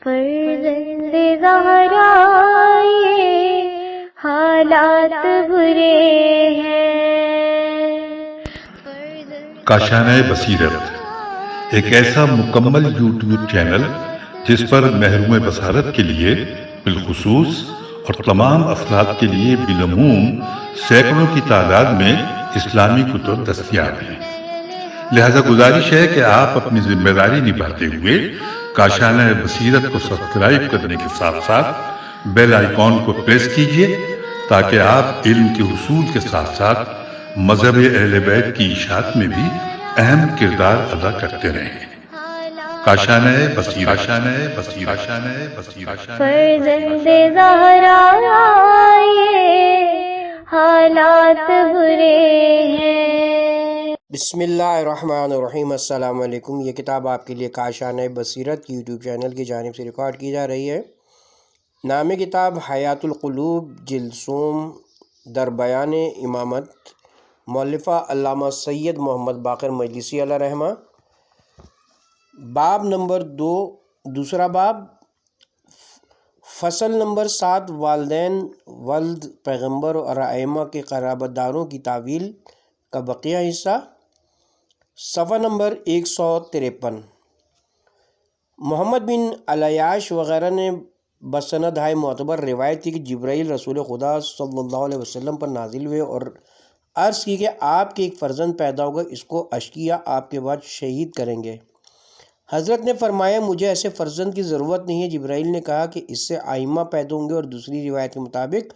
فرزند زہرا یہ حالات برے ہیں۔ کاشانہ بصیرت ایک ایسا مکمل یوٹیوب چینل جس پر محروم بصارت کے لیے بالخصوص اور تمام افراد کے لیے بالعموم سینکڑوں کی تعداد میں اسلامی کتب دستیاب ہیں۔ لہذا گزارش ہے کہ آپ اپنی ذمہ داری نبھاتے ہوئے کاشانہ بصیرت کو سبسکرائب کرنے کے ساتھ ساتھ بیل آئیکن کو پریس کیجیے تاکہ آپ علم کے حصول کے ساتھ ساتھ مذہب اہل بیت کی اشاعت میں بھی اہم کردار ادا کرتے رہیں۔ کاشانہ بصیرت۔ فرزند زہرا یہ حالات برے ہیں۔ بسم اللہ الرحمن الرحیم۔ السلام علیکم۔ یہ کتاب آپ کے لیے کاشانہ بصیرت یوٹیوب چینل کی جانب سے ریکارڈ کی جا رہی ہے۔ نام کتاب حیات القلوب، جلد سوم، در بیان امامت، مؤلفہ علامہ سید محمد باقر مجلسی علیہ رحمہ۔ باب نمبر 2، دوسرا باب، فصل نمبر 7، والدین، ولد، پیغمبر اور ائمہ کے قرابت داروں کی تعویل کا بقیہ حصہ۔ صفحہ نمبر 153۔ محمد بن علیاش وغیرہ نے بسند ہائے معتبر روایت کی کہ جبرائیل رسول خدا صلی اللہ علیہ وسلم پر نازل ہوئے اور عرض کی کہ آپ کے ایک فرزند پیدا ہوگا، اس کو اشقیاء آپ کے بعد شہید کریں گے۔ حضرت نے فرمایا مجھے ایسے فرزند کی ضرورت نہیں ہے۔ جبرائیل نے کہا کہ اس سے ائمہ پیدا ہوں گے، اور دوسری روایت کے مطابق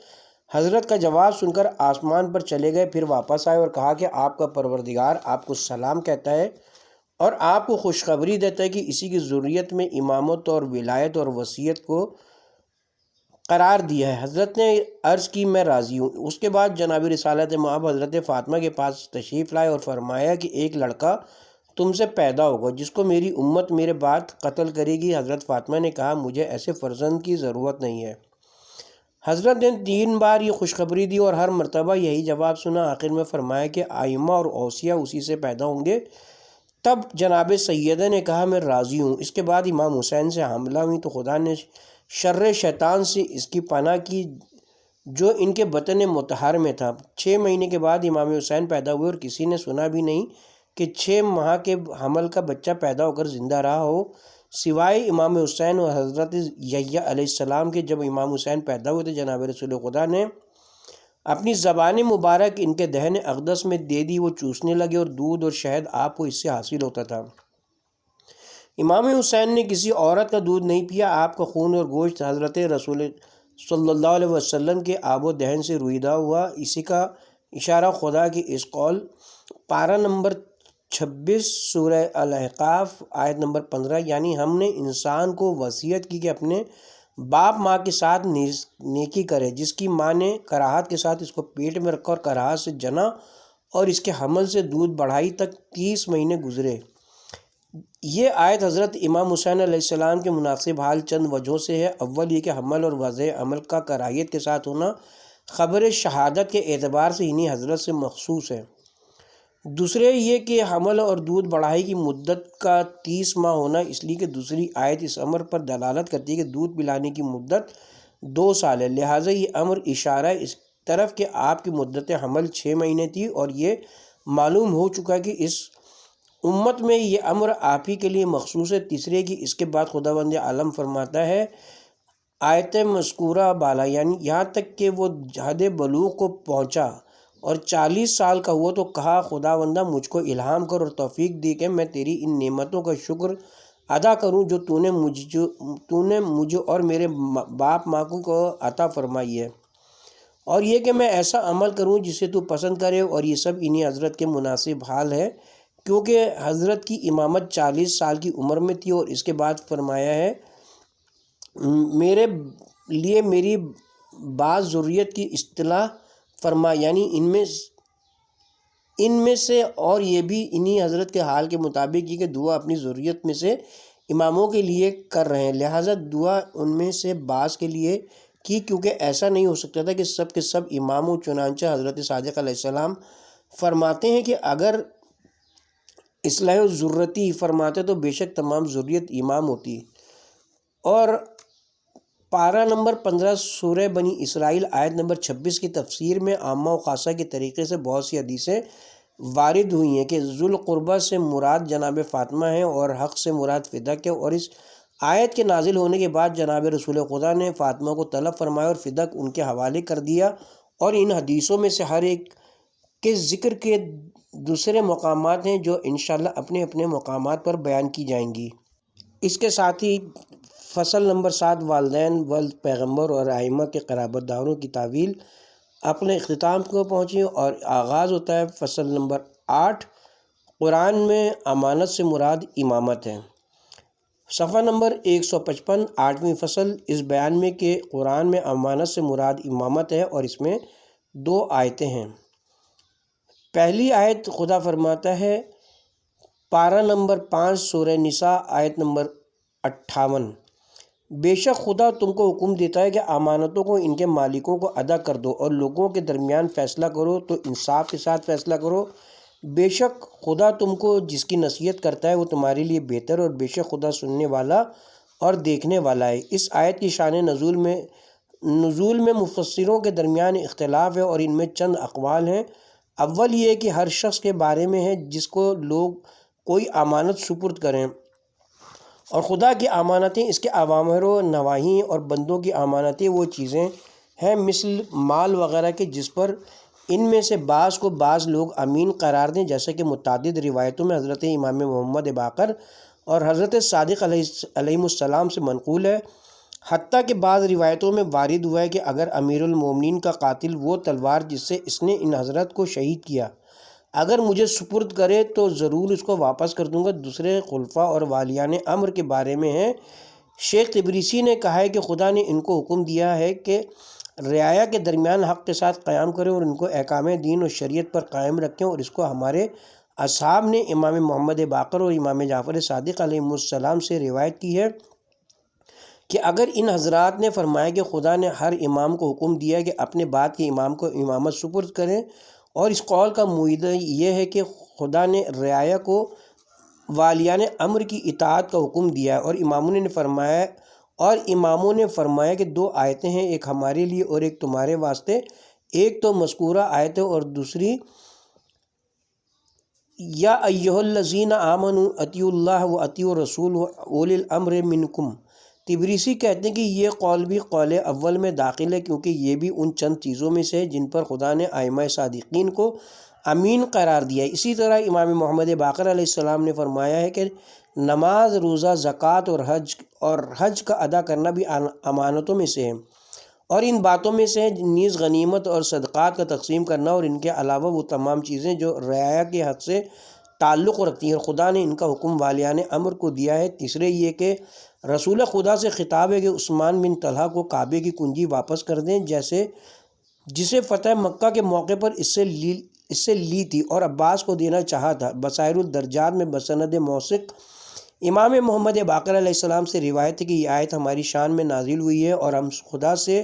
حضرت کا جواب سن کر آسمان پر چلے گئے، پھر واپس آئے اور کہا کہ آپ کا پروردگار آپ کو سلام کہتا ہے اور آپ کو خوشخبری دیتا ہے کہ اسی کی ذریت میں امامت اور ولایت اور وصیت کو قرار دیا ہے۔ حضرت نے عرض کی میں راضی ہوں۔ اس کے بعد جناب رسالت مآب حضرت فاطمہ کے پاس تشریف لائے اور فرمایا کہ ایک لڑکا تم سے پیدا ہوگا جس کو میری امت میرے بعد قتل کرے گی۔ حضرت فاطمہ نے کہا مجھے ایسے فرزند کی ضرورت نہیں ہے۔ حضرت نے 3 بار یہ خوشخبری دی اور ہر مرتبہ یہی جواب سنا۔ آخر میں فرمایا کہ ائمہ اور اوصیاء اسی سے پیدا ہوں گے۔ تب جناب سیدہ نے کہا میں راضی ہوں۔ اس کے بعد امام حسین سے حاملہ ہوئی تو خدا نے شر شیطان سے اس کی پناہ کی جو ان کے بطن مطہر میں تھا۔ 6 مہینے کے بعد امام حسین پیدا ہوئے اور کسی نے سنا بھی نہیں کہ 6 ماہ کے حمل کا بچہ پیدا ہو کر زندہ رہا ہو، سوائے امام حسین اور حضرت یحییٰ علیہ السلام کے۔ جب امام حسین پیدا ہوئے تو جناب رسول خدا نے اپنی زبان مبارک ان کے دہن اقدس میں دے دی، وہ چوسنے لگے اور دودھ اور شہد آپ کو اس سے حاصل ہوتا تھا۔ امام حسین نے کسی عورت کا دودھ نہیں پیا۔ آپ کا خون اور گوشت حضرت رسول صلی اللہ علیہ وسلم کے آب و دہن سے رویدہ ہوا۔ اسی کا اشارہ خدا کی اس قول پارہ نمبر 26 سورہ الاحقاف آیت نمبر 15، یعنی ہم نے انسان کو وصیت کی کہ اپنے باپ ماں کے ساتھ نیکی کرے۔ جس کی ماں نے کراہت کے ساتھ اس کو پیٹ میں رکھا اور کراہت سے جنا اور اس کے حمل سے دودھ بڑھائی تک 30 مہینے گزرے۔ یہ آیت حضرت امام حسین علیہ السلام کے مناسب حال چند وجہوں سے ہے۔ اول یہ کہ حمل اور وضع عمل کا کراہیت کے ساتھ ہونا خبر شہادت کے اعتبار سے انہی حضرت سے مخصوص ہے۔ دوسرے یہ کہ حمل اور دودھ بڑھائی کی مدت کا 30 ماہ ہونا، اس لیے کہ دوسری آیت اس امر پر دلالت کرتی ہے کہ دودھ پلانے کی مدت 2 سال ہے، لہٰذا یہ امر اشارہ ہے اس طرف کہ آپ کی مدت حمل 6 مہینے تھی، اور یہ معلوم ہو چکا کہ اس امت میں یہ امر آپ ہی کے لیے مخصوص ہے۔ تیسرے کہ اس کے بعد خداوند عالم فرماتا ہے آیت مذکورہ بالا، یعنی یہاں تک کہ وہ حد بلوغ کو پہنچا اور 40 سال کا ہوا تو کہا خداوندہ مجھ کو الہام کر اور توفیق دی کہ میں تیری ان نعمتوں کا شکر ادا کروں جو تو نے مجھے اور میرے باپ ماں کو عطا فرمائی ہے، اور یہ کہ میں ایسا عمل کروں جسے تو پسند کرے، اور یہ سب انہی حضرت کے مناسب حال ہے کیونکہ حضرت کی امامت 40 سال کی عمر میں تھی۔ اور اس کے بعد فرمایا ہے میرے لیے میری بعض ذریت کی اصطلاح فرما، یعنی ان میں سے، اور یہ بھی انہی حضرت کے حال کے مطابق یہ کہ دعا اپنی ذریت میں سے اماموں کے لیے کر رہے ہیں، لہٰذا دعا ان میں سے بعض کے لیے کی، کیونکہ ایسا نہیں ہو سکتا تھا کہ سب کے سب امام ہوں۔ چنانچہ حضرت صادق علیہ السلام فرماتے ہیں کہ اگر اصلاح ذریتی فرماتے تو بے شک تمام ذریت امام ہوتی، اور پارہ نمبر 15 سورہ بنی اسرائیل آیت نمبر 26 کی تفسیر میں عامہ و خاصہ کے طریقے سے بہت سی حدیثیں وارد ہوئی ہیں کہ ذوالقربہ سے مراد جناب فاطمہ ہیں اور حق سے مراد فدق ہے، اور اس آیت کے نازل ہونے کے بعد جناب رسول خدا نے فاطمہ کو طلب فرمایا اور فدق ان کے حوالے کر دیا، اور ان حدیثوں میں سے ہر ایک کے ذکر کے دوسرے مقامات ہیں جو انشاءاللہ اپنے اپنے مقامات پر بیان کی جائیں گی۔ اس کے ساتھ ہی فصل نمبر 7 والدین ولد پیغمبر اور ائمہ کے قرابت داروں کی تعویل اپنے اختتام کو پہنچی، اور آغاز ہوتا ہے فصل نمبر 8 قرآن میں امانت سے مراد امامت ہے۔ صفحہ نمبر 155 8ویں فصل اس بیان میں کہ قرآن میں امانت سے مراد امامت ہے، اور اس میں 2 آیتیں ہیں۔ پہلی آیت خدا فرماتا ہے پارہ نمبر 5 سورہ نساء آیت نمبر 58، بے شک خدا تم کو حکم دیتا ہے کہ امانتوں کو ان کے مالکوں کو ادا کر دو اور لوگوں کے درمیان فیصلہ کرو تو انصاف کے ساتھ فیصلہ کرو، بے شک خدا تم کو جس کی نصیحت کرتا ہے وہ تمہارے لیے بہتر، اور بے شک خدا سننے والا اور دیکھنے والا ہے۔ اس آیت کی شان نزول میں مفسروں کے درمیان اختلاف ہے، اور ان میں چند اقوال ہیں۔ اول یہ کہ ہر شخص کے بارے میں ہے جس کو لوگ کوئی امانت سپرد کریں، اور خدا کی امانتیں اس کے اوامر و نواہی، اور بندوں کی امانتیں وہ چیزیں ہیں مثل مال وغیرہ کے جس پر ان میں سے بعض کو بعض لوگ امین قرار دیں، جیسے کہ متعدد روایتوں میں حضرت امام محمد باقر اور حضرت صادق علیہ السلام سے منقول ہے، حتیٰ کہ بعض روایتوں میں وارد ہوا ہے کہ اگر امیر المومنین کا قاتل وہ تلوار جس سے اس نے ان حضرت کو شہید کیا اگر مجھے سپرد کرے تو ضرور اس کو واپس کر دوں گا۔ دوسرے خلفاء اور والیان امر کے بارے میں ہے، شیخ تبریسی نے کہا ہے کہ خدا نے ان کو حکم دیا ہے کہ رعایا کے درمیان حق کے ساتھ قیام کریں اور ان کو احکام دین اور شریعت پر قائم رکھیں، اور اس کو ہمارے اصحاب نے امام محمد باقر اور امام جعفر صادق علیہ السلام سے روایت کی ہے کہ اگر ان حضرات نے فرمایا کہ خدا نے ہر امام کو حکم دیا کہ اپنے بعد کے امام کو امامت سپرد کریں، اور اس قول کا معیدہ یہ ہے کہ خدا نے رعایا کو والیان امر کی اطاعت کا حکم دیا ہے، اور اماموں نے فرمایا کہ 2 آیتیں ہیں، ایک ہمارے لیے اور ایک تمہارے واسطے، ایک تو مذکورہ آیت ہے اور دوسری یا ایھا الذین آمنوا اطیعوا اللہ و اطیعوا الرسول و اولی الامر منکم۔ تبریسی کہتے ہیں کہ یہ قول بھی قول اول میں داخل ہے، کیونکہ یہ بھی ان چند چیزوں میں سے ہے جن پر خدا نے ائمہ صادقین کو امین قرار دیا ہے۔ اسی طرح امام محمد باقر علیہ السلام نے فرمایا ہے کہ نماز، روزہ، زکوٰۃ اور حج کا ادا کرنا بھی امانتوں میں سے ہے، اور ان باتوں میں سے نیز غنیمت اور صدقات کا تقسیم کرنا، اور ان کے علاوہ وہ تمام چیزیں جو رعایا کے حق سے تعلق رکھتی ہیں، اور خدا نے ان کا حکم والیان امر کو دیا ہے۔ تیسرے یہ کہ رسول خدا سے خطاب ہے کہ عثمان بن طلحہ کو کعبے کی کنجی واپس کر دیں، جسے فتح مکہ کے موقع پر اس سے لی تھی اور عباس کو دینا چاہا تھا۔ بصائر الدرجات میں بسند موثق امام محمد باقر علیہ السلام سے روایت ہے کہ یہ آیت ہماری شان میں نازل ہوئی ہے اور ہم خدا سے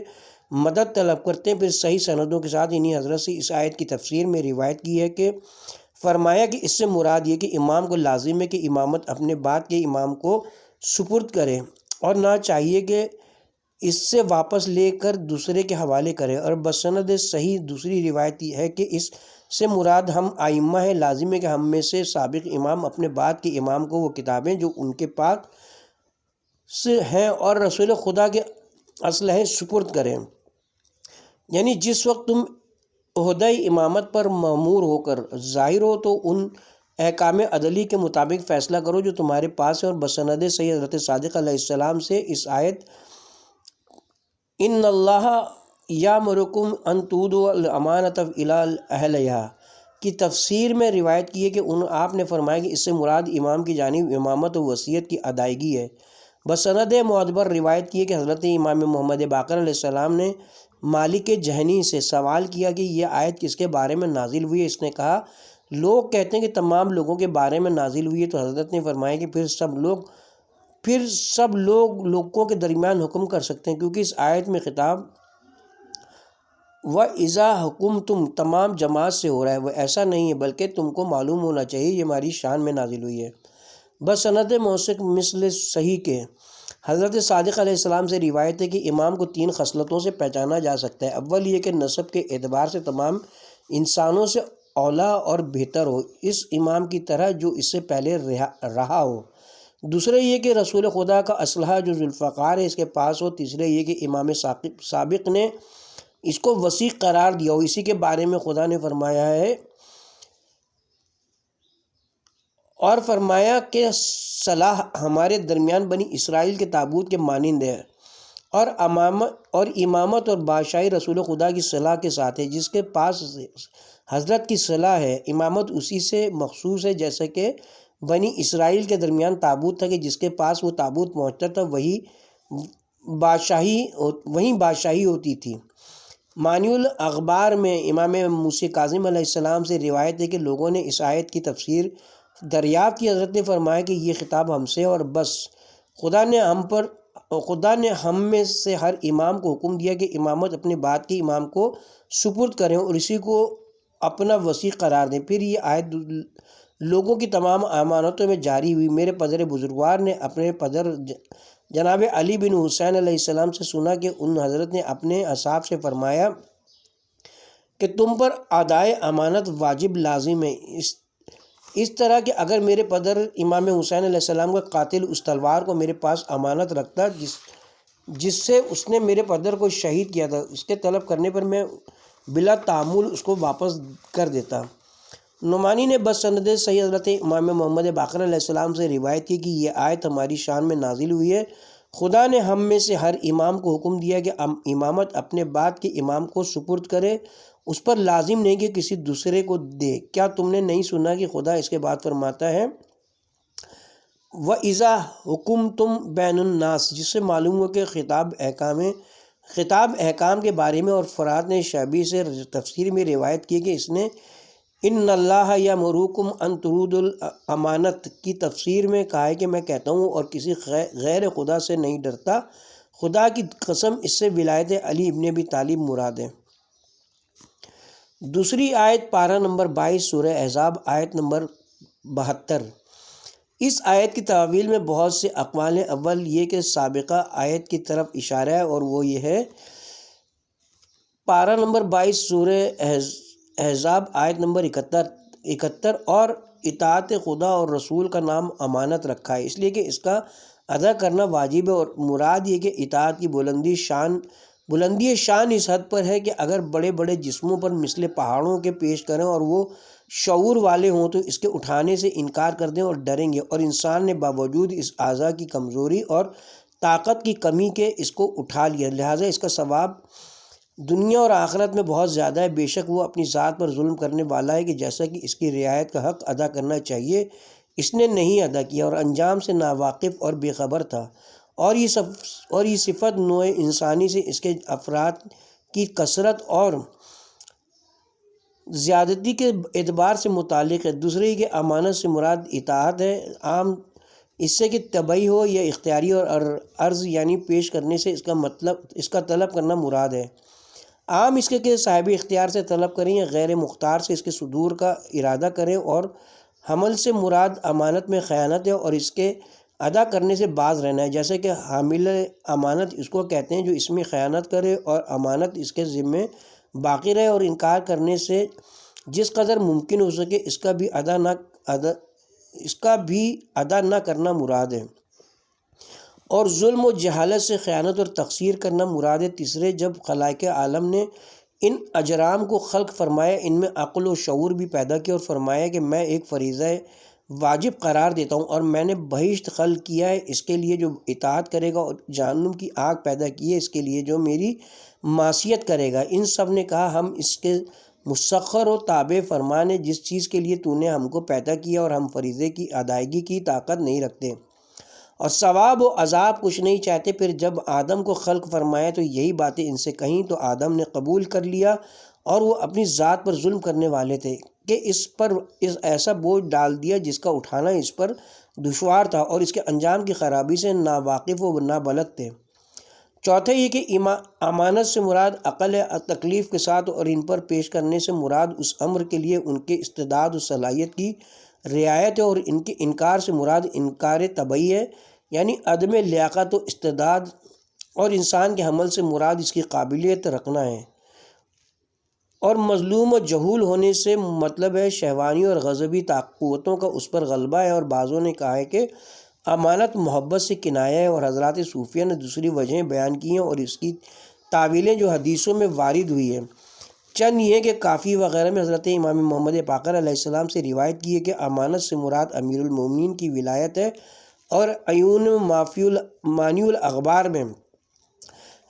مدد طلب کرتے ہیں۔ پھر صحیح سندوں کے ساتھ انہی حضرت سے اس آیت کی تفسیر میں روایت کی ہے کہ فرمایا کہ اس سے مراد یہ کہ امام کو لازم ہے کہ امامت اپنے بعد کے امام کو سپرد کرے اور نہ چاہیے کہ اس سے واپس لے کر دوسرے کے حوالے کرے، اور بسند صحیح دوسری روایت ہے کہ اس سے مراد ہم ائمہ ہیں، لازم ہے کہ ہم میں سے سابق امام اپنے بعد کے امام کو وہ کتابیں جو ان کے پاس ہیں اور رسول خدا کے اسلحے سپرد کریں۔ یعنی جس وقت تم عہدہ امامت پر مأمور ہو کر ظاہر ہو تو ان احکام عدلی کے مطابق فیصلہ کرو جو تمہارے پاس ہے، اور بسند صحیح حضرت صادق علیہ السلام سے اس آیت ان اللہ یامرکم ان تؤدوا الامانۃ الی اہلہا کی تفسیر میں روایت کی ہے کہ آپ نے فرمایا کہ اس سے مراد امام کی جانب امامت و وصیت کی ادائیگی ہے۔ بسند معتبر روایت کی ہے کہ حضرت امام محمد باقر علیہ السلام نے مالک جہنی سے سوال کیا کہ یہ آیت کس کے بارے میں نازل ہوئی ہے؟ اس نے کہا لوگ کہتے ہیں کہ تمام لوگوں کے بارے میں نازل ہوئی ہے، تو حضرت نے فرمایا کہ پھر سب لوگ لوگوں کے درمیان حکم کر سکتے ہیں، کیونکہ اس آیت میں خطاب وَإِذَا حُكِمْتُمْ تمام جماعت سے ہو رہا ہے۔ وہ ایسا نہیں ہے، بلکہ تم کو معلوم ہونا چاہیے یہ ہماری شان میں نازل ہوئی ہے۔ بسند موثق مثل صحیح کے حضرت صادق علیہ السلام سے روایت ہے کہ امام کو 3 خصلتوں سے پہچانا جا سکتا ہے۔ اول یہ کہ نسب کے اعتبار سے تمام انسانوں سے اولا اور بہتر ہو، اس امام کی طرح جو اس سے پہلے رہا ہو۔ دوسرے یہ کہ رسول خدا کا اسلحہ جو ذوالفقار ہے اس کے پاس ہو۔ تیسرے یہ کہ امام سابق نے اس کو وسیع قرار دیا ہو۔ اسی کے بارے میں خدا نے فرمایا ہے اور فرمایا کہ صلاح ہمارے درمیان بنی اسرائیل کے تابوت کے مانند ہے، اور امامت اور بادشاہی رسول خدا کی صلاح کے ساتھ ہے۔ جس کے پاس حضرت کی صلاح ہے، امامت اسی سے مخصوص ہے جیسا کہ بنی اسرائیل کے درمیان تابوت تھا کہ جس کے پاس وہ تابوت پہنچتا تھا وہیں بادشاہی ہوتی تھی۔ معنی الاخبار میں امام موسی کاظم علیہ السلام سے روایت ہے کہ لوگوں نے اس آیت کی تفسیر دریافت کی۔ حضرت نے فرمایا کہ یہ خطاب ہم سے اور بس، خدا نے ہم میں سے ہر امام کو حکم دیا کہ امامت اپنے بعد کے امام کو سپرد کریں اور اسی کو اپنا وسیع قرار دیں۔ پھر یہ آیت لوگوں کی تمام امانتوں میں جاری ہوئی۔ میرے پدر بزرگوار نے اپنے پدر جناب علی بن حسین علیہ السلام سے سنا کہ ان حضرت نے اپنے اصحاب سے فرمایا کہ تم پر ادائے امانت واجب لازم ہے، اس طرح کہ اگر میرے پدر امام حسین علیہ السلام کا قاتل اس تلوار کو میرے پاس امانت رکھتا جس سے اس نے میرے پدر کو شہید کیا تھا، اس کے طلب کرنے پر میں بلا تعامل اس کو واپس کر دیتا۔ نعمانی نے بس سند صحیح حضرت امام محمد باقر علیہ السلام سے روایت کی کہ یہ آیت ہماری شان میں نازل ہوئی ہے۔ خدا نے ہم میں سے ہر امام کو حکم دیا کہ امامت اپنے بعد کے امام کو سپرد کرے، اس پر لازم نہیں کہ کسی دوسرے کو دے۔ کیا تم نے نہیں سنا کہ خدا اس کے بعد فرماتا ہے وَإِذَا حُكِمْتُم بَيْنَ النَّاسِ، جس سے معلوم ہو کہ خطاب احکام کے بارے میں۔ اور فرات نے شعبی سے تفسیر میں روایت کی کہ اس نے ان اللہ یامرکم ان ترودوا الامانات کی تفسیر میں کہا ہے کہ میں کہتا ہوں اور کسی غیر خدا سے نہیں ڈرتا، خدا کی قسم اس سے ولایت علی ابن ابی طالب مراد ہے۔ دوسری آیت پارہ نمبر 22 سورہ احزاب آیت نمبر 72۔ اس آیت کی تعویل میں بہت سے اقوال ہیں۔ اول یہ کہ سابقہ آیت کی طرف اشارہ ہے اور وہ یہ ہے پارہ نمبر 22 سورہ احزاب آیت نمبر 71 اور اطاعت خدا اور رسول کا نام امانت رکھا ہے، اس لیے کہ اس کا ادا کرنا واجب ہے، اور مراد یہ کہ اطاعت کی بلندی شان اس حد پر ہے کہ اگر بڑے بڑے جسموں پر مثل پہاڑوں کے پیش کریں اور وہ شعور والے ہوں تو اس کے اٹھانے سے انکار کر دیں اور ڈریں گے، اور انسان نے باوجود اس اعضاء کی کمزوری اور طاقت کی کمی کے اس کو اٹھا لیا، لہٰذا اس کا ثواب دنیا اور آخرت میں بہت زیادہ ہے۔ بے شک وہ اپنی ذات پر ظلم کرنے والا ہے کہ جیسا کہ اس کی رعایت کا حق ادا کرنا چاہیے اس نے نہیں ادا کیا، اور انجام سے ناواقف اور بے خبر تھا۔ اور یہ صفت نوع انسانی سے اس کے افراد کی کثرت اور زیادتی کے اعتبار سے متعلق ہے۔ دوسرے کہ امانت سے مراد اطاعت ہے، عام اس سے کہ طبعی ہو یا اختیاری، اور عرض یعنی پیش کرنے سے اس کا طلب کرنا مراد ہے۔ عام اس کے کہ صاحب اختیار سے طلب کریں یا غیر مختار سے اس کے صدور کا ارادہ کریں، اور حمل سے مراد امانت میں خیانت ہے اور اس کے ادا کرنے سے باز رہنا ہے، جیسے کہ حامل امانت اس کو کہتے ہیں جو اس میں خیانت کرے اور امانت اس کے ذمے باقی رہے، اور انکار کرنے سے جس قدر ممکن ہو سکے اس کا بھی ادا نہ کرنا مراد ہے، اور ظلم و جہالت سے خیانت اور تقصیر کرنا مراد ہے۔ تیسرے جب خلائق عالم نے ان اجرام کو خلق فرمایا، ان میں عقل و شعور بھی پیدا کیا، اور فرمایا کہ میں ایک فریضہ واجب قرار دیتا ہوں، اور میں نے بہشت خلق کیا ہے اس کے لیے جو اطاعت کرے گا، اور جہنم کی آگ پیدا کی ہے اس کے لیے جو میری معصیت کرے گا۔ ان سب نے کہا ہم اس کے مسخر و تابع فرمان ہے جس چیز کے لیے تو نے ہم کو پیدا کیا، اور ہم فریضے کی ادائیگی کی طاقت نہیں رکھتے اور ثواب و عذاب کچھ نہیں چاہتے۔ پھر جب آدم کو خلق فرمایا تو یہی باتیں ان سے کہیں تو آدم نے قبول کر لیا، اور وہ اپنی ذات پر ظلم کرنے والے تھے کہ اس پر ایسا بوجھ ڈال دیا جس کا اٹھانا اس پر دشوار تھا، اور اس کے انجام کی خرابی سے ناواقف و نابلد تھے۔ چوتھا یہ کہ امانت سے مراد عقل تکلیف کے ساتھ، اور ان پر پیش کرنے سے مراد اس امر کے لیے ان کے استعداد و صلاحیت کی رعایت ہے، اور ان کے انکار سے مراد انکار طبعی ہے یعنی عدم لیاقت و استعداد، اور انسان کے حمل سے مراد اس کی قابلیت رکھنا ہے، اور مظلوم و جہول ہونے سے مطلب ہے شہوانی اور غضبی قوتوں کا اس پر غلبہ ہے۔ اور بعضوں نے کہا ہے کہ امانت محبت سے کنایہ ہے، اور حضرات صوفیہ نے دوسری وجہیں بیان کی ہیں اور اس کی تعویلیں جو حدیثوں میں وارد ہوئی ہیں چند یہ کہ کافی وغیرہ میں حضرت امام محمد باقر علیہ السلام سے روایت کی ہے کہ امانت سے مراد امیر المومنین کی ولایت ہے، اور عیون مانی الاخبار میں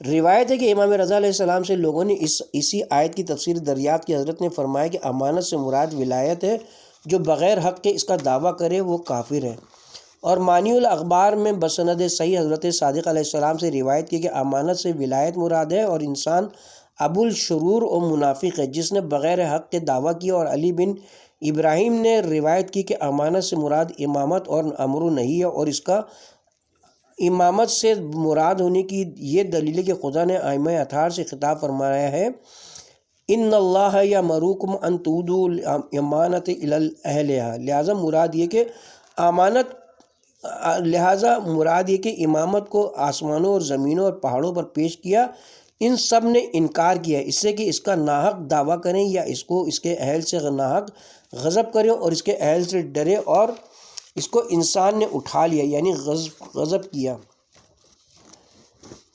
روایت ہے کہ امام رضا علیہ السلام سے لوگوں نے اسی آیت کی تفسیر دریافت کی۔ حضرت نے فرمایا کہ امانت سے مراد ولایت ہے، جو بغیر حق کے اس کا دعویٰ کرے وہ کافر ہے۔ اور مانی الاخبار میں بسند صحیح حضرت صادق علیہ السلام سے روایت کی کہ امانت سے ولایت مراد ہے، اور انسان ابو الشرور و منافق ہے جس نے بغیر حق کے دعویٰ کیا۔ اور علی بن ابراہیم نے روایت کی کہ امانت سے مراد امامت اور امر نہیں ہے، اور اس کا امامت سے مراد ہونے کی یہ دلیل ہے کہ خدا نے ائمہ اطہار سے خطاب فرمایا ہے ان اللہ یامرکم ان تؤدوا الامانۃ الی اہلہا، لہٰذا مراد یہ کہ امامت کو آسمانوں اور زمینوں اور پہاڑوں پر پیش کیا۔ ان سب نے انکار کیا اس سے کہ اس کا ناحق دعویٰ کریں یا اس کو اس کے اہل سے ناحق غضب کریں اور اس کے اہل سے ڈرے، اور اس کو انسان نے اٹھا لیا یعنی غضب کیا،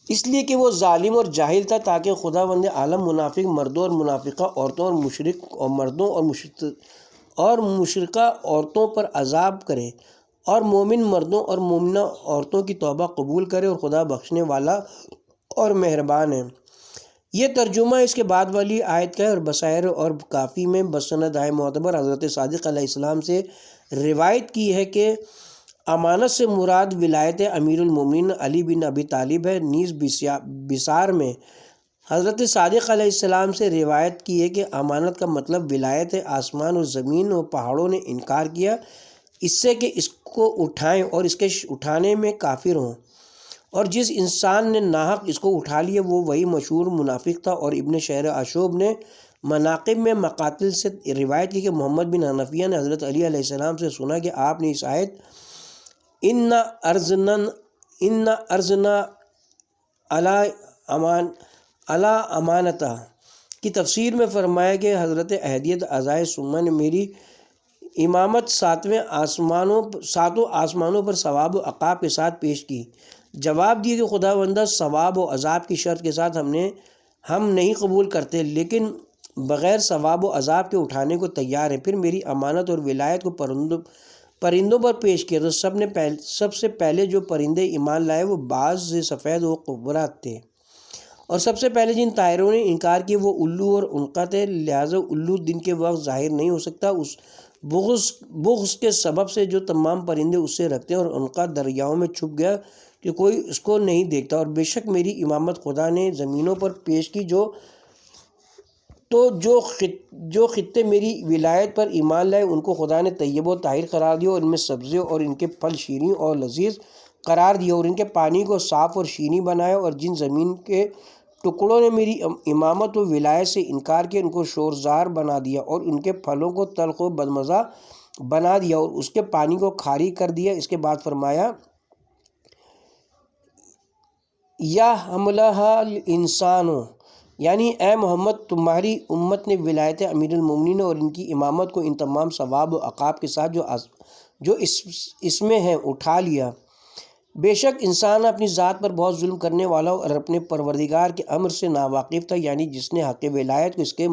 اس لیے کہ وہ ظالم اور جاہل تھا، تاکہ خداوند عالم منافق مردوں اور منافقہ عورتوں اور مشرک اور مردوں اور مشرکہ عورتوں پر عذاب کرے، اور مومن مردوں اور مومنہ عورتوں کی توبہ قبول کرے، اور خدا بخشنے والا اور مہربان ہے۔ یہ ترجمہ اس کے بعد والی آیت کا ہے۔ اور بصائر اور کافی میں بسند معتبر حضرت صادق علیہ السلام سے روایت کی ہے کہ امانت سے مراد ولایت امیر المومنین علی بن ابی طالب ہے۔ نیز بسار میں حضرت صادق علیہ السلام سے روایت کی ہے کہ امانت کا مطلب ولایت ہے۔ آسمان اور زمین اور پہاڑوں نے انکار کیا اس سے کہ اس کو اٹھائیں اور اس کے اٹھانے میں کافر ہوں، اور جس انسان نے ناحق اس کو اٹھا لیا وہ وہی مشہور منافق تھا۔ اور ابن شہر عشوب نے مناقب میں مقاتل سے روایت کی کہ محمد بن حنفیہ نے حضرت علی علیہ السلام سے سنا کہ آپ نے اس آیت ان ارزنا علی امانتہ کی تفسیر میں فرمایا کہ حضرت احدیت عزائے سمہ نے میری امامت ساتوں آسمانوں پر ثواب و عقاب کے ساتھ پیش کی۔ جواب دیا کہ خداوندہ ثواب و عذاب کی شرط کے ساتھ ہم نہیں قبول کرتے، لیکن بغیر ثواب و عذاب کے اٹھانے کو تیار ہیں۔ پھر میری امانت اور ولایت کو پرندوں پر پیش کیا تو سب سے پہلے جو پرندے ایمان لائے وہ باز سفید و قبرات تھے، اور سب سے پہلے جن طائروں نے انکار کیا وہ الو اور عنقا تھے، لہٰذا الو دن کے وقت ظاہر نہیں ہو سکتا اس بغض کے سبب سے جو تمام پرندے اس سے رکھتے ہیں، اور عنقا دریاؤں میں چھپ گیا کہ کوئی اس کو نہیں دیکھتا۔ اور بے شک میری امامت خدا نے زمینوں پر پیش کی جو خطے میری ولایت پر ایمان لائے ان کو خدا نے طیب و طاہر قرار دیا، اور ان میں سبزے اور ان کے پھل شیریں اور لذیذ قرار دیا، اور ان کے پانی کو صاف اور شیریں بنایا۔ اور جن زمین کے ٹکڑوں نے میری امامت و ولایت سے انکار کیا ان کو شورزار بنا دیا، اور ان کے پھلوں کو تلخ و بدمزہ بنا دیا، اور اس کے پانی کو کھاری کر دیا۔ اس کے بعد فرمایا یا حملہ الانسان، یعنی اے محمد تمہاری امت نے ولایت امیر المومنین اور ان کی امامت کو ان تمام ثواب و عقاب کے ساتھ جو اس میں ہیں اٹھا لیا۔ بے شک انسان اپنی ذات پر بہت ظلم کرنے والا اور اپنے پروردگار کے امر سے ناواقف تھا، یعنی جس نے حق ولایت کو اس کے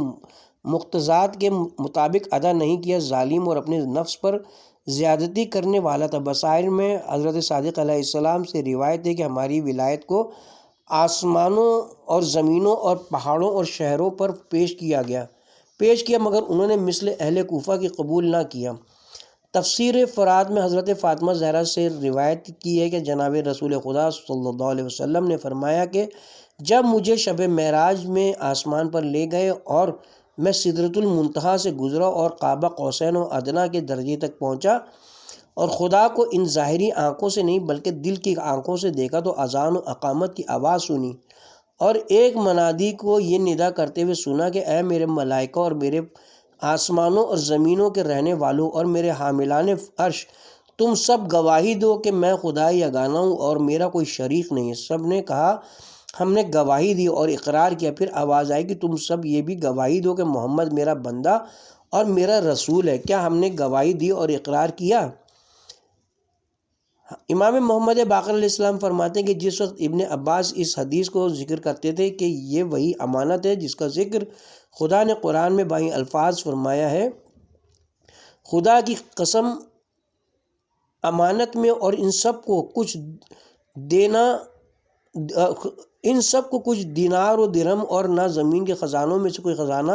مقتضات کے مطابق ادا نہیں کیا، ظالم اور اپنے نفس پر زیادتی کرنے والا تھا۔ بصائر میں حضرت صادق علیہ السلام سے روایت ہے کہ ہماری ولایت کو آسمانوں اور زمینوں اور پہاڑوں اور شہروں پر پیش کیا مگر انہوں نے مثل اہل کوفہ کی قبول نہ کیا۔ تفسیر فرات میں حضرت فاطمہ زہرا سے روایت کی ہے کہ جناب رسول خدا صلی اللہ علیہ وسلم نے فرمایا کہ جب مجھے شب معراج میں آسمان پر لے گئے اور میں سدرۃ المنتہا سے گزرا اور قاب قوسین و ادنیٰ کے درجے تک پہنچا اور خدا کو ان ظاہری آنکھوں سے نہیں بلکہ دل کی آنکھوں سے دیکھا تو اذان و اقامت کی آواز سنی، اور ایک منادی کو یہ ندا کرتے ہوئے سنا کہ اے میرے ملائکہ اور میرے آسمانوں اور زمینوں کے رہنے والوں اور میرے حاملان عرش، تم سب گواہی دو کہ میں خدا یگانہ ہوں اور میرا کوئی شریک نہیں۔ سب نے کہا ہم نے گواہی دی اور اقرار کیا۔ پھر آواز آئی کہ تم سب یہ بھی گواہی دو کہ محمد میرا بندہ اور میرا رسول ہے۔ کیا ہم نے گواہی دی اور اقرار کیا؟ امام محمد باقر علیہ السلام فرماتے ہیں کہ جس وقت ابن عباس اس حدیث کو ذکر کرتے تھے کہ یہ وہی امانت ہے جس کا ذکر خدا نے قرآن میں بائیں الفاظ فرمایا ہے، خدا کی قسم امانت میں اور ان سب کو کچھ دینار و درہم اور نہ زمین کے خزانوں میں سے کوئی خزانہ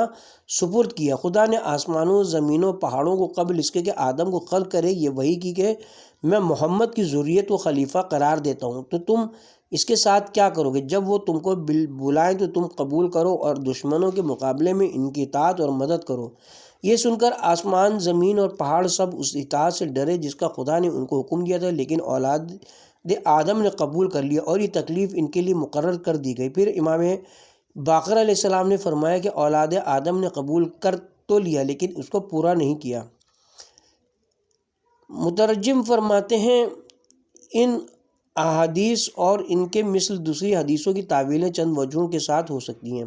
سپرد کیا۔ خدا نے آسمانوں، زمینوں، پہاڑوں کو قبل اس کے کہ آدم کو خلق کرے یہ وحی کی کہ میں محمد کی ذریت کو خلیفہ قرار دیتا ہوں، تو تم اس کے ساتھ کیا کرو گے؟ جب وہ تم کو بلائیں تو تم قبول کرو اور دشمنوں کے مقابلے میں ان کی اطاعت اور مدد کرو۔ یہ سن کر آسمان، زمین اور پہاڑ سب اس اطاعت سے ڈرے جس کا خدا نے ان کو حکم دیا تھا، لیکن اولاد آدم نے قبول کر لیا اور یہ تکلیف ان کے لیے مقرر کر دی گئی۔ پھر امام باقر علیہ السلام نے فرمایا کہ اولاد آدم نے قبول کر تو لیا لیکن اس کو پورا نہیں کیا۔ مترجم فرماتے ہیں ان احادیث اور ان کے مثل دوسری حدیثوں کی تعویلیں چند وجہوں کے ساتھ ہو سکتی ہیں۔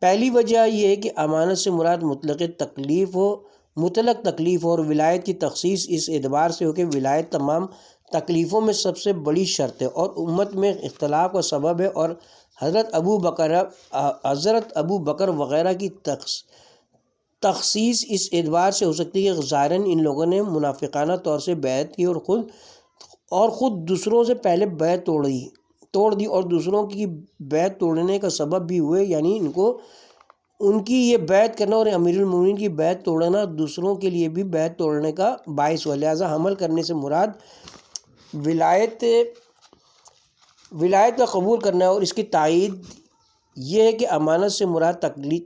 پہلی وجہ یہ ہے کہ امانت سے مراد مطلق تکلیف اور ولایت کی تخصیص اس اعتبار سے ہو کہ ولایت تمام تکلیفوں میں سب سے بڑی شرط ہے اور امت میں اختلاف کا سبب ہے، اور حضرت ابو بکر وغیرہ کی تخصیص اس اعتبار سے ہو سکتی ہے کہ ظاہراً ان لوگوں نے منافقانہ طور سے بیعت کی اور خود دوسروں سے پہلے بیعت توڑ دی اور دوسروں کی بیعت توڑنے کا سبب بھی ہوئے، یعنی ان کی یہ بیعت کرنا اور امیر المومنین کی بیعت توڑنا دوسروں کے لیے بھی بیعت توڑنے کا باعث ہوا۔ لہٰذا حمل کرنے سے مراد ولایت کا قبول کرنا ہے، اور اس کی تائید یہ ہے کہ امانت سے مراد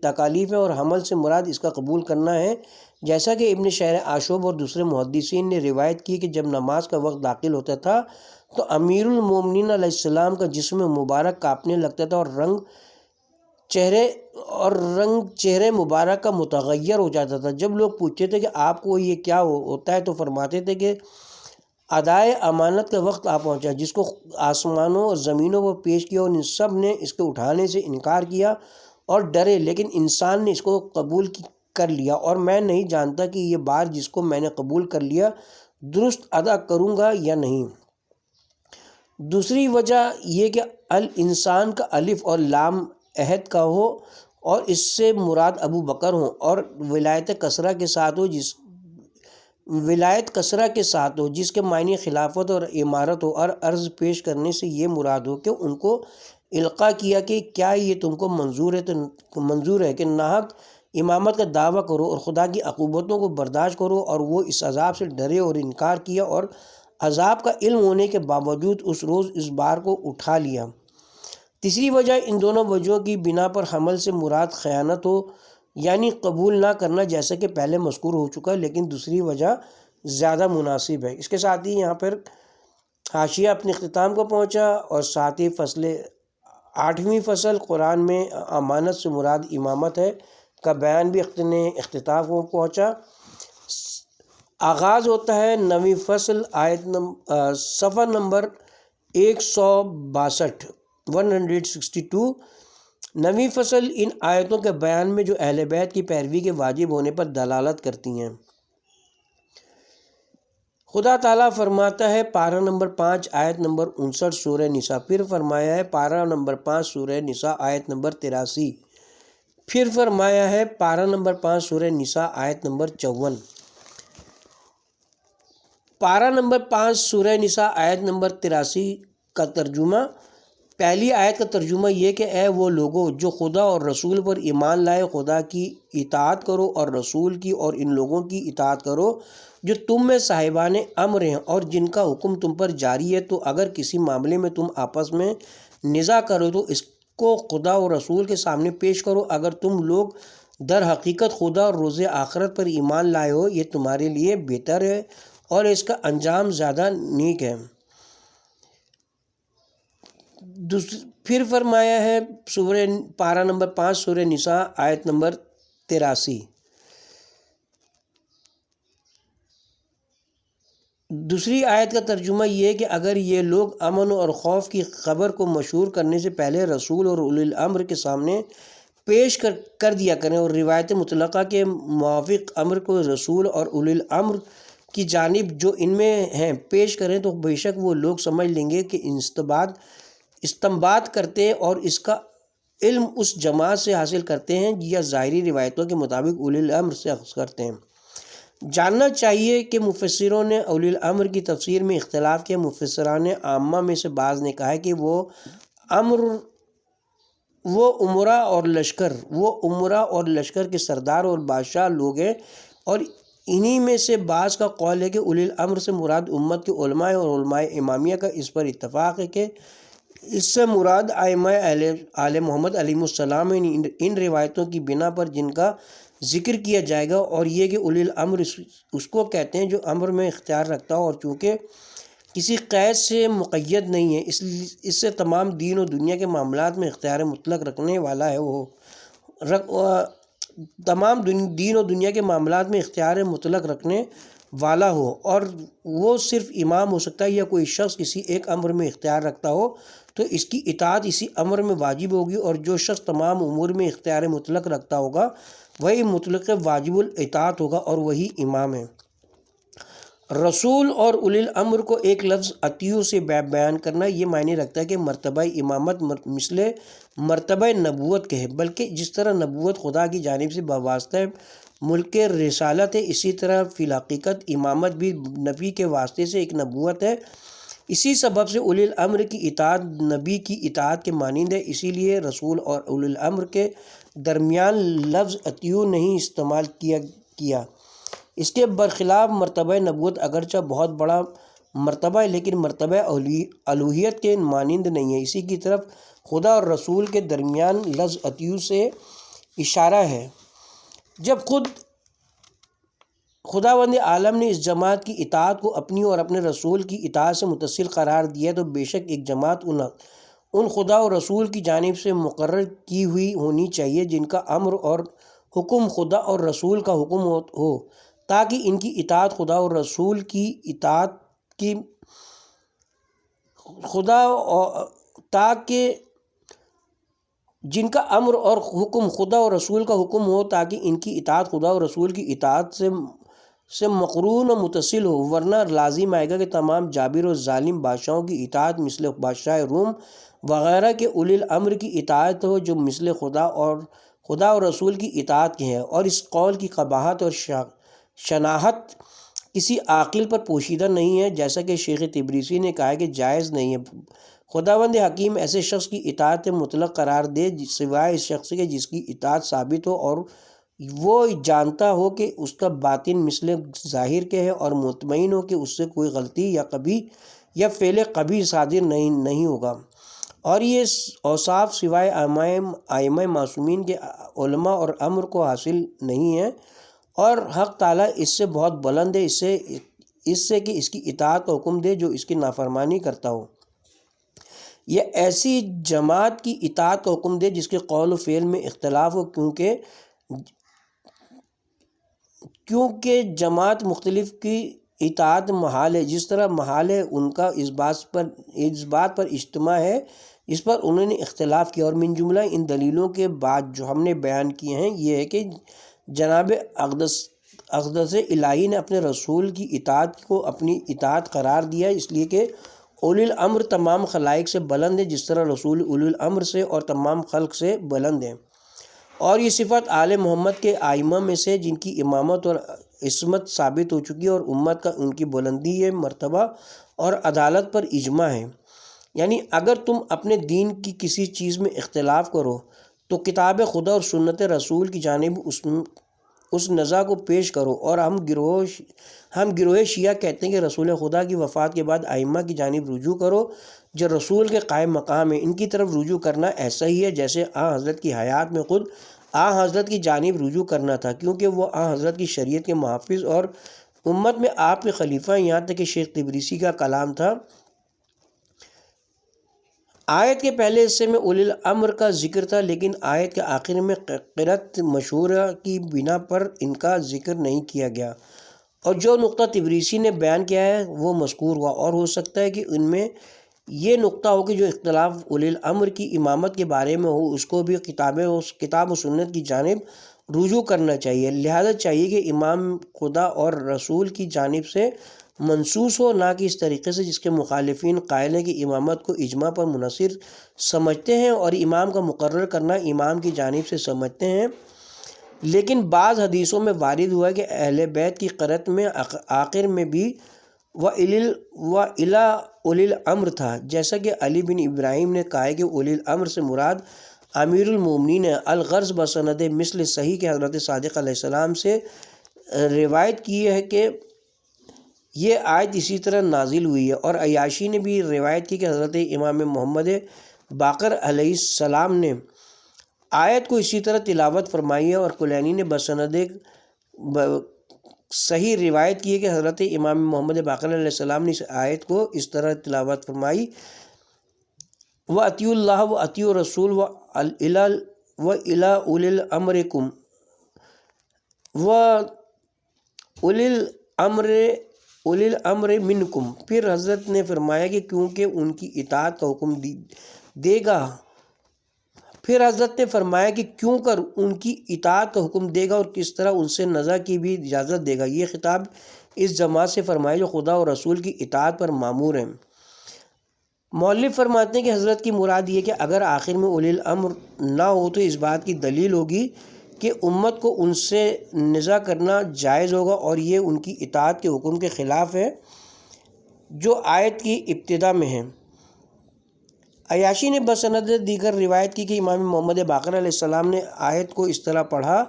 تکالیف ہے اور حمل سے مراد اس کا قبول کرنا ہے، جیسا کہ ابن شہر آشوب اور دوسرے محدثین نے روایت کی کہ جب نماز کا وقت داخل ہوتا تھا تو امیر المومنین علیہ السلام کا جسم مبارک کانپنے لگتا تھا اور رنگ چہرے مبارک کا متغیر ہو جاتا تھا۔ جب لوگ پوچھتے تھے کہ آپ کو یہ کیا ہوتا ہے تو فرماتے تھے کہ ادائے امانت کا وقت آ پہنچا، جس کو آسمانوں اور زمینوں پر پیش کیا اور ان سب نے اس کے اٹھانے سے انکار کیا اور ڈرے، لیکن انسان نے اس کو قبول کر لیا، اور میں نہیں جانتا کہ یہ بار جس کو میں نے قبول کر لیا درست ادا کروں گا یا نہیں۔ دوسری وجہ یہ کہ الانسان کا الف اور لام عہد کا ہو اور اس سے مراد ابو بکر ہوں، اور ولایت کثرہ کے ساتھ ہو جس کے معنی خلافت اور امارت ہو، اور عرض پیش کرنے سے یہ مراد ہو کہ ان کو القاء کیا کہ کیا یہ تم کو منظور ہے کہ ناحق امامت کا دعویٰ کرو اور خدا کی عقوبتوں کو برداشت کرو، اور وہ اس عذاب سے ڈرے اور انکار کیا اور عذاب کا علم ہونے کے باوجود اس روز اس بار کو اٹھا لیا۔ تیسری وجہ ان دونوں وجہوں کی بنا پر حمل سے مراد خیانت ہو، یعنی قبول نہ کرنا، جیسا کہ پہلے مذکور ہو چکا، لیکن دوسری وجہ زیادہ مناسب ہے۔ اس کے ساتھ ہی یہاں پر حاشیہ اپنے اختتام کو پہنچا، اور ساتھ ہی 8ویں فصل قرآن میں امانت سے مراد امامت ہے کا بیان بھی اپنے اختتام کو پہنچا۔ آغاز ہوتا ہے 9ویں فصل صفحہ نمبر 162۔ 9ویں فصل ان آیتوں کے بیان میں جو اہل بیت کی پیروی کے واجب ہونے پر دلالت کرتی ہیں۔ خدا تعالیٰ فرماتا ہے پارہ نمبر 5 آیت نمبر 59 سورہ نساء، پھر فرمایا ہے پارہ نمبر 5 سورہ نساء آیت نمبر 83، پھر فرمایا ہے پارہ نمبر 5 سورہ نساء آیت نمبر 54۔ پارہ نمبر 5 سورہ نساء آیت نمبر 83 کا ترجمہ، پہلی آیت کا ترجمہ یہ کہ اے وہ لوگو جو خدا اور رسول پر ایمان لائے، خدا کی اطاعت کرو اور رسول کی، اور ان لوگوں کی اطاعت کرو جو تم میں صاحبان امر ہیں اور جن کا حکم تم پر جاری ہے۔ تو اگر کسی معاملے میں تم آپس میں نزاع کرو تو اس کو خدا اور رسول کے سامنے پیش کرو، اگر تم لوگ در حقیقت خدا اور روز آخرت پر ایمان لائے ہو، یہ تمہارے لیے بہتر ہے اور اس کا انجام زیادہ نیک ہے۔ پھر فرمایا ہے پارہ نمبر 5 سورہ نساء آیت نمبر 83، دوسری آیت کا ترجمہ یہ ہے کہ اگر یہ لوگ امن اور خوف کی خبر کو مشہور کرنے سے پہلے رسول اور اولی الامر کے سامنے پیش کر دیا کریں اور روایت مطلقہ کے موافق امر کو رسول اور اولی الامر کی جانب جو ان میں ہیں پیش کریں تو بے شک وہ لوگ سمجھ لیں گے کہ استنباط کرتے ہیں اور اس کا علم اس جماعت سے حاصل کرتے ہیں یا ظاہری روایتوں کے مطابق اولی الامر سے اخذ کرتے ہیں۔ جاننا چاہیے کہ مفسروں نے اولی الامر کی تفسیر میں اختلاف کیا۔ مفسران عامہ میں سے بعض نے کہا ہے کہ وہ امراء اور لشکر کے سردار اور بادشاہ لوگ ہیں، اور انہی میں سے بعض کا قول ہے کہ اولی الامر سے مراد امت کے علماء اور علماء امامیہ کا اس پر اتفاق ہے کہ اس سے مراد ائمہ آل محمد علیہ السلام ان روایتوں کی بنا پر جن کا ذکر کیا جائے گا، اور یہ کہ اولی الامر اس کو کہتے ہیں جو امر میں اختیار رکھتا ہو اور چونکہ کسی قید سے مقید نہیں ہے اس سے تمام دین و دنیا کے معاملات میں اختیار مطلق رکھنے والا ہے تمام دین و دنیا کے معاملات میں اختیار مطلق رکھنے والا ہو، اور وہ صرف امام ہو سکتا ہے یا کوئی شخص کسی ایک امر میں اختیار رکھتا ہو تو اس کی اطاعت اسی امر میں واجب ہوگی، اور جو شخص تمام امور میں اختیار مطلق رکھتا ہوگا وہی مطلق واجب الاطاعت ہوگا اور وہی امام ہے۔ رسول اور اولی الامر کو ایک لفظ اطیعوا سے بیان کرنا یہ معنی رکھتا ہے کہ مرتبہ امامت مثل مرتبہ نبوت کے ہے، بلکہ جس طرح نبوت خدا کی جانب سے بواسطہ ملک رسالت ہے، اسی طرح فی الحقیقت امامت بھی نبی کے واسطے سے ایک نبوت ہے۔ اسی سبب سے اولی الامر کی اطاعت نبی کی اطاعت کے مانند ہے، اسی لیے رسول اور اولی الامر کے درمیان لفظ اطیعوا نہیں استعمال کیا۔ اس کے برخلاف مرتبہ نبوت اگرچہ بہت بڑا مرتبہ ہے لیکن مرتبہ الوہیت کے مانند نہیں ہے، اسی کی طرف خدا اور رسول کے درمیان لفظ اطیعوا سے اشارہ ہے۔ جب خداوند عالم نے اس جماعت کی اطاعت کو اپنی اور اپنے رسول کی اطاعت سے متصل قرار دیا تو بے شک ایک جماعت ان خدا اور رسول کی جانب سے مقرر کی ہوئی ہونی چاہیے جن کا امر اور حکم خدا اور رسول کا حکم ہو، تاکہ ان کی اطاعت خدا اور رسول کی اطاعت کی جن کا امر اور حکم خدا اور رسول کا حکم ہو تاکہ ان کی اطاعت خدا اور رسول کی اطاعت سے مقرون و متصل ہو، ورنہ لازم آئے گا کہ تمام جابر و ظالم بادشاہوں کی اطاعت مثل بادشاہ روم وغیرہ کے اولی الامر کی اطاعت ہو جو مثل خدا اور رسول کی اطاعت کے ہیں، اور اس قول کی قباحت اور شناعت کسی عاقل پر پوشیدہ نہیں ہے، جیسا کہ شیخ تبریزی نے کہا ہے کہ جائز نہیں ہے خداوند حکیم ایسے شخص کی اطاعت مطلق قرار دے سوائے اس شخص کے جس کی اطاعت ثابت ہو اور وہ جانتا ہو کہ اس کا باطن مثل ظاہر کے ہے اور مطمئن ہو کہ اس سے کوئی غلطی یا فعل قبیح صادر نہیں ہوگا، اور یہ اوصاف سوائے ائمہ معصومین کے علماء اور امر کو حاصل نہیں ہے، اور حق تعالیٰ اس سے بہت بلند ہے اس سے کہ اس کی اطاعت کا حکم دے جو اس کی نافرمانی کرتا ہو، یہ ایسی جماعت کی اطاعت کا حکم دے جس کے قول و فعل میں اختلاف ہو، کیونکہ جماعت مختلف کی اطاعت محال ہے، جس طرح محال ہے ان کا اس بات پر اجتماع ہے اس پر انہوں نے اختلاف کیا، اور من جملہ ان دلیلوں کے بعد جو ہم نے بیان کیے ہیں یہ ہے کہ جناب اقدس الہی نے اپنے رسول کی اطاعت کو اپنی اطاعت قرار دیا، اس لیے کہ اولی الامر تمام خلائق سے بلند ہے جس طرح رسول اولی الامر سے اور تمام خلق سے بلند ہے، اور یہ صفت آل محمد کے ائمہ میں سے جن کی امامت اور عصمت ثابت ہو چکی ہے، اور امت کا ان کی بلندی مرتبہ اور عدالت پر اجماع ہے۔ یعنی اگر تم اپنے دین کی کسی چیز میں اختلاف کرو تو کتاب خدا اور سنت رسول کی جانب اس نزاع کو پیش کرو، اور ہم گروہ شیعہ کہتے ہیں کہ رسول خدا کی وفات کے بعد ائمہ کی جانب رجوع کرو جو رسول کے قائم مقام ہیں، ان کی طرف رجوع کرنا ایسا ہی ہے جیسے حضرت کی حیات میں خود حضرت کی جانب رجوع کرنا تھا، کیونکہ وہ حضرت کی شریعت کے محافظ اور امت میں آپ کے خلیفہ ہیں، یہاں تک کہ شیخ تبریزی کا کلام تھا۔ آیت کے پہلے حصے میں اولی الامر کا ذکر تھا، لیکن آیت کے آخر میں قرأت مشہورہ کی بنا پر ان کا ذکر نہیں کیا گیا، اور جو نقطہ تبریسی نے بیان کیا ہے وہ مذکور ہوا، اور ہو سکتا ہے کہ ان میں یہ نقطہ ہو کہ جو اختلاف اولی الامر کی امامت کے بارے میں ہو، اس کو بھی کتاب و سنت کی جانب رجوع کرنا چاہیے۔ لہذا چاہیے کہ امام خدا اور رسول کی جانب سے منصوص ہو، نہ کہ اس طریقے سے جس کے مخالفین قائل ہیں کہ امامت کو اجماع پر منحصر سمجھتے ہیں اور امام کا مقرر کرنا امام کی جانب سے سمجھتے ہیں۔ لیکن بعض حدیثوں میں وارد ہوا ہے کہ اہل بیت کی قرأت میں آخر میں بھی وَإِلَىٰ أُولِي الْأَمْرِ تھا، جیسا کہ علی بن ابراہیم نے کہا ہے کہ اولی الامر سے مراد امیر المومنین ہے۔ الغرض بسند مثل صحیح کہ حضرت صادق علیہ السلام سے روایت کی ہے کہ یہ آیت اسی طرح نازل ہوئی ہے، اور عیاشی نے بھی روایت کی کہ حضرت امام محمد باقر علیہ السلام نے آیت کو اسی طرح تلاوت فرمائی ہے، اور کلینی نے بسند صحیح روایت کی ہے کہ حضرت امام محمد باقر علیہ السلام نے اس آیت کو اس طرح تلاوت فرمائی، وَأَطِیعُوا اللَّهَ وَأَطِیعُوا الرَّسُولَ وَإِلَىٰ أُولِي الْأَمْرِ مِنْکُمْ۔ پھر حضرت نے فرمایا کہ کیونکہ ان کی اطاعت کا حکم دے گا اور کس طرح ان سے نزع کی بھی اجازت دے گا۔ یہ خطاب اس جماعت سے فرمایا جو خدا اور رسول کی اطاعت پر مامور ہیں۔ مؤلف فرماتے ہیں کہ حضرت کی مراد یہ کہ اگر آخر میں اولی الامر نہ ہو تو اس بات کی دلیل ہوگی کہ امت کو ان سے نزع کرنا جائز ہوگا، اور یہ ان کی اطاعت کے حکم کے خلاف ہے جو آیت کی ابتدا میں ہے۔ عیاشی نے بسند دیگر روایت کی کہ امام محمد باقر علیہ السلام نے آیت کو اس طرح پڑھا: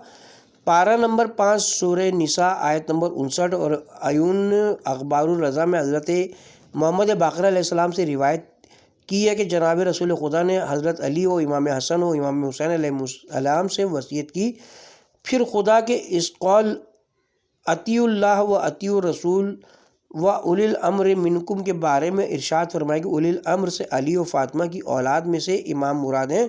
پارہ نمبر 5 سورہ نساء آیت نمبر 59، اور عیون اخبار الرضا میں حضرت محمد باقر علیہ السلام سے روایت کی ہے کہ جناب رسول خدا نے حضرت علی و امام حسن و امام حسین علیہ السلام سے وصیت کی۔ پھر خدا کے اس قول اطیعوا اللہ و اطیعوا الرسول و اولی الامر منکم کے بارے میں ارشاد فرمایا کہ اولی الامر سے علی و فاطمہ کی اولاد میں سے امام مراد ہیں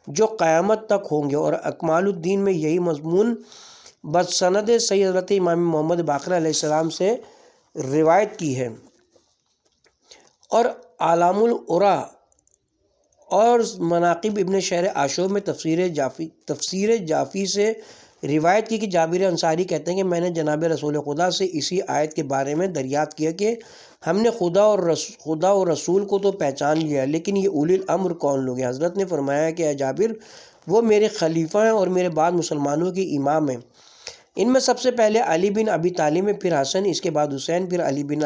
جو قیامت تک ہوں گے، اور اکمال الدین میں یہی مضمون بسند صحیح حضرت امام محمد باقر علیہ السلام سے روایت کی ہے۔ اور اعلام العراء اور مناقب ابن شہر عاشور میں تفسیر جعفی سے روایت کی کہ جابر انصاری کہتے ہیں کہ میں نے جناب رسول خدا سے اسی آیت کے بارے میں دریافت کیا کہ ہم نے خدا اور رسول کو تو پہچان لیا، لیکن یہ اولی الامر کون لوگ ہیں؟ حضرت نے فرمایا کہ اے جابر، وہ میرے خلیفہ ہیں اور میرے بعد مسلمانوں کے امام ہیں۔ ان میں سب سے پہلے علی بن ابی طالب ہیں، پھر حسن، اس کے بعد حسین، پھر علی بن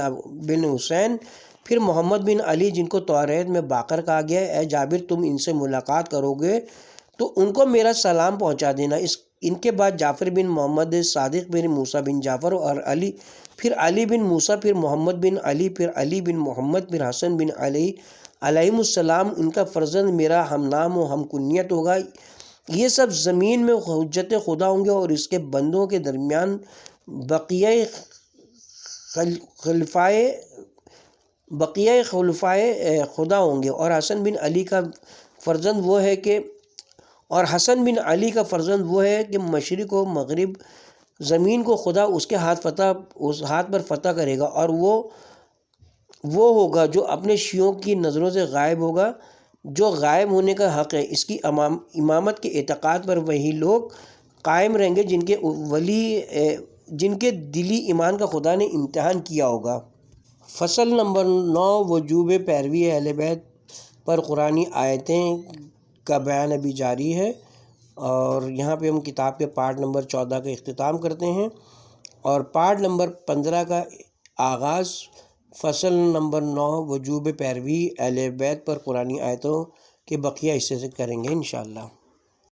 حسین، پھر محمد بن علی جن کو توریت میں باقر کہا گیا ہے۔ اے جابر، تم ان سے ملاقات کرو گے تو ان کو میرا سلام پہنچا دینا۔ ان کے بعد جعفر بن محمد، صادق بن موسیٰ بن جعفر اور علی، پھر علی بن موسیٰ، پھر محمد بن علی، پھر علی بن محمد، پھر حسن بن علی علیہم السلام۔ ان کا فرزند میرا ہم نام و ہم کنیت ہوگا۔ یہ سب زمین میں حجت خدا ہوں گے اور اس کے بندوں کے درمیان بقیہ خلفائے خدا ہوں گے۔ اور حسن بن علی کا فرزند وہ ہے کہ مشرق و مغرب زمین کو خدا اس ہاتھ پر فتح کرے گا، اور وہ ہوگا جو اپنے شیعوں کی نظروں سے غائب ہوگا، جو غائب ہونے کا حق ہے۔ اس کی امامت کے اعتقاد پر وہی لوگ قائم رہیں گے جن کے دلی ایمان کا خدا نے امتحان کیا ہوگا۔ فصل نمبر 9 وجوب پیروی اہل بیت پر قرآنی آیتیں کا بیان ابھی جاری ہے، اور یہاں پہ ہم کتاب کے پارٹ نمبر 14 کا اختتام کرتے ہیں، اور پارٹ نمبر 15 کا آغاز فصل نمبر 9 وجوب پیروی اہل بیت پر قرآنی آیتوں کے بقیہ حصے سے کریں گے انشاءاللہ۔